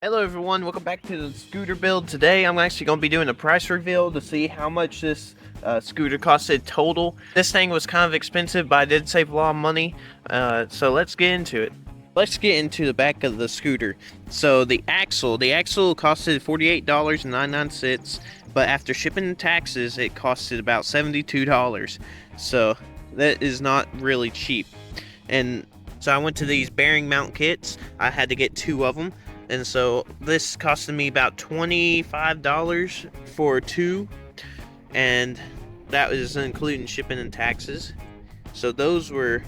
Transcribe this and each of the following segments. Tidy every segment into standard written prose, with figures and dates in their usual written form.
Hello everyone, welcome back to the scooter build. Today I'm actually going to be doing a price reveal to see how much this scooter costed total. This thing was kind of expensive, but I did save a lot of money, so let's get into it. Let's get into the back of the scooter. So the axle costed $48.99, but after shipping and taxes it costed about $72. So that is not really cheap. And so I went to these bearing mount kits. I had to get 2 of them. And so this costed me about $25 for 2, and that was including shipping and taxes. So those were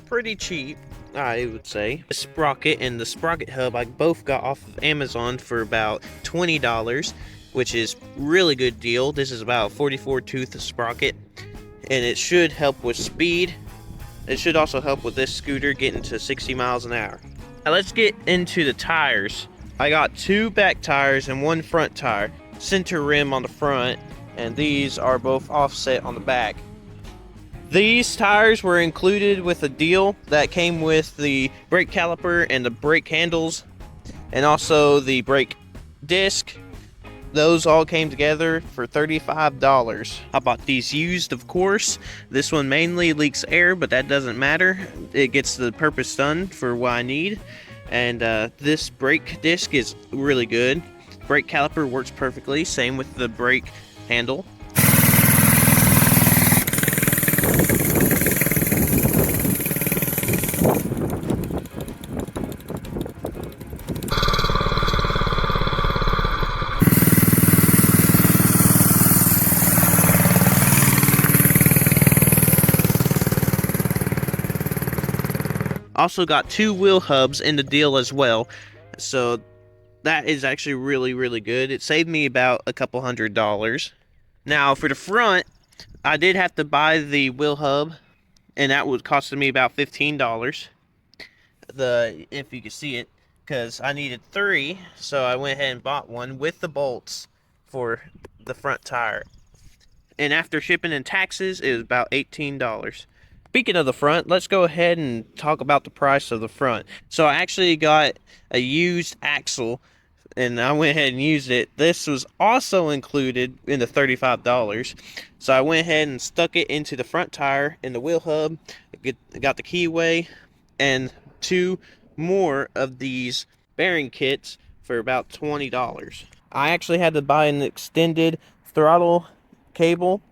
pretty cheap, I would say. The sprocket and the sprocket hub I both got off of Amazon for about $20, which is really good deal. This is about a 44 tooth sprocket, and it should help with speed. It should also help with this scooter getting to 60 miles an hour. Now let's get into the tires. I got 2 back tires and 1 front tire. Center rim on the front, and these are both offset on the back. These tires were included with a deal that came with the brake caliper and the brake handles, and also the brake disc. Those all came together for $35. I bought these used, of course. This one mainly leaks air, but that doesn't matter. It gets the purpose done for what I need. And this brake disc is really good. Brake caliper works perfectly. Same with the brake handle. Also got 2 wheel hubs in the deal as well, so that is actually really good. It saved me about a couple $100. Now for the front, I did have to buy the wheel hub, and that was costing me about $15. If you can see it, because I needed 3, so I went ahead and bought one with the bolts for the front tire. And after shipping and taxes, it was about $18. Speaking of the front, let's go ahead and talk about the price of the front. So I actually got a used axle, and I went ahead and used it. This was also included in the $35. So I went ahead and stuck it into the front tire in the wheel hub, got the keyway, and 2 more of these bearing kits for about $20. I actually had to buy an extended throttle cable,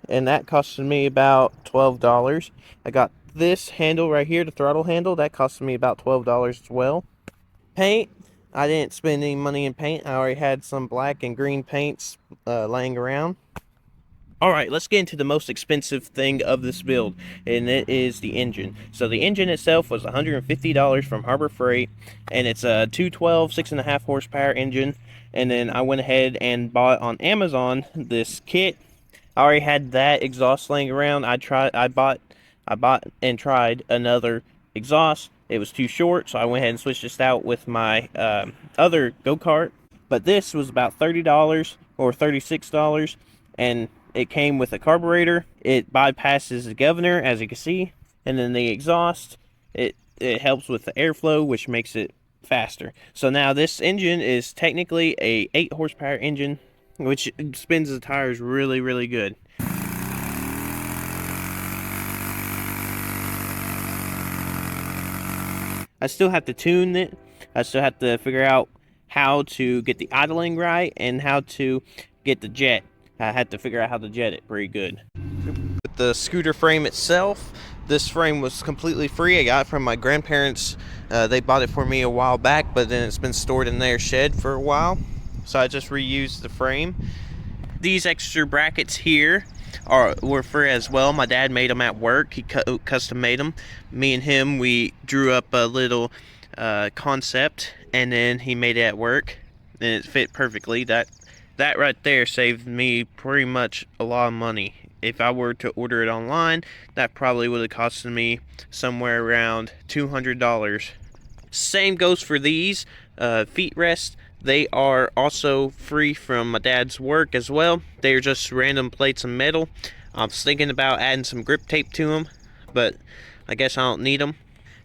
and that costed me about $12. I got this handle right here, the throttle handle, that costed me about $12 as well. Paint, I didn't spend any money in paint. I already had some black and green paints laying around. Alright, let's get into the most expensive thing of this build, and it is the engine. So the engine itself was $150 from Harbor Freight, and it's a 212 6.5 horsepower engine. And then I went ahead and bought on Amazon this kit. I already had that exhaust laying around. I bought and tried another exhaust. It was too short, so I went ahead and switched this out with my other go-kart. But this was about $30 or $36, and it came with a carburetor. It bypasses the governor, as you can see, and then the exhaust, it helps with the airflow, which makes it faster. So now this engine is technically a 8 horsepower engine, which spins the tires really good. I still have to tune it. I still have to figure out how to get the idling right and how to get the jet. I had to figure out how to jet it pretty good. With the scooter frame itself, this frame was completely free. I got it from my grandparents. They bought it for me a while back, but then it's been stored in their shed for a while. So I just reused the frame. These extra brackets here were free as well. My dad made them at work. He custom made them. Me and him, we drew up a little concept, and then he made it at work, and it fit perfectly. That right there saved me pretty much a lot of money. If I were to order it online, that probably would have costed me somewhere around $200. Same goes for these feet rests. They are also free from my dad's work as well. They are just random plates of metal. I was thinking about adding some grip tape to them, but I guess I don't need them.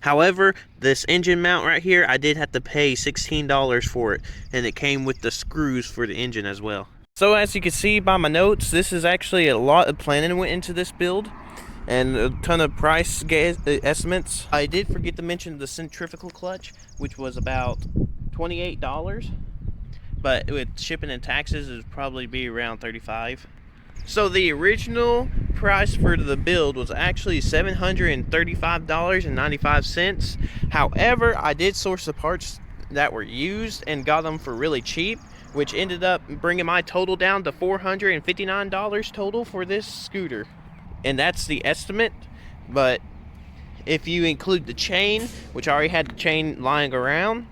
However, this engine mount right here, I did have to pay $16 for it, and it came with the screws for the engine as well. So as you can see by my notes, this is actually a lot of planning went into this build, and a ton of price estimates. I did forget to mention the centrifugal clutch, which was about $28, but with shipping and taxes, it would probably be around $35. So the original price for the build was actually $735.95. However, I did source the parts that were used and got them for really cheap, which ended up bringing my total down to $459 total for this scooter. And that's the estimate, but if you include the chain, which I already had the chain lying around,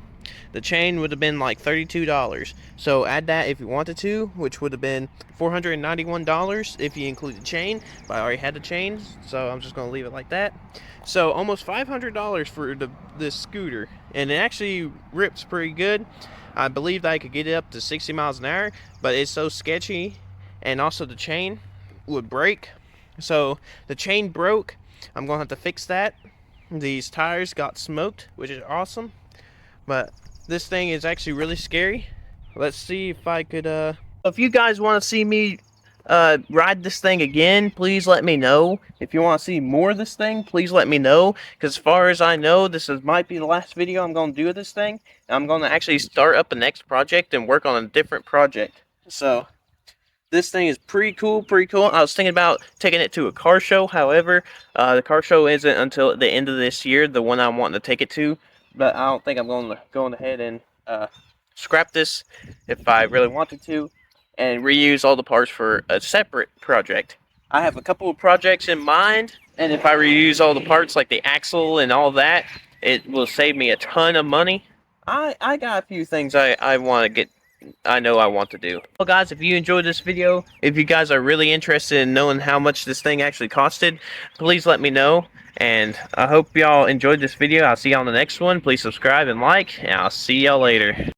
the chain would have been like $32. So add that if you wanted to, which would have been $491 if you include the chain, but I already had the chain, so I'm just going to leave it like that. So almost $500 for this scooter, and it actually rips pretty good. I believe that I could get it up to 60 miles an hour, but it's so sketchy, and also the chain would break. So the chain broke. I'm going to have to fix that. These tires got smoked, which is awesome, but this thing is actually really scary. Let's see if I could, if you guys want to see me ride this thing again, please let me know. If you want to see more of this thing, please let me know. Because as far as I know, might be the last video I'm going to do of this thing. I'm going to actually start up the next project and work on a different project. So this thing is pretty cool, I was thinking about taking it to a car show. However, the car show isn't until the end of this year, the one I'm wanting to take it to. But I don't think I'm going to go ahead and scrap this if I really wanted to, and reuse all the parts for a separate project. I have a couple of projects in mind, and if I reuse all the parts like the axle and all that, it will save me a ton of money. I got a few things I want to get. I know I want to do. Well guys, if you enjoyed this video, if you guys are really interested in knowing how much this thing actually costed, please let me know. And I hope y'all enjoyed this video. I'll see y'all on the next one. Please subscribe and like, and I'll see y'all later.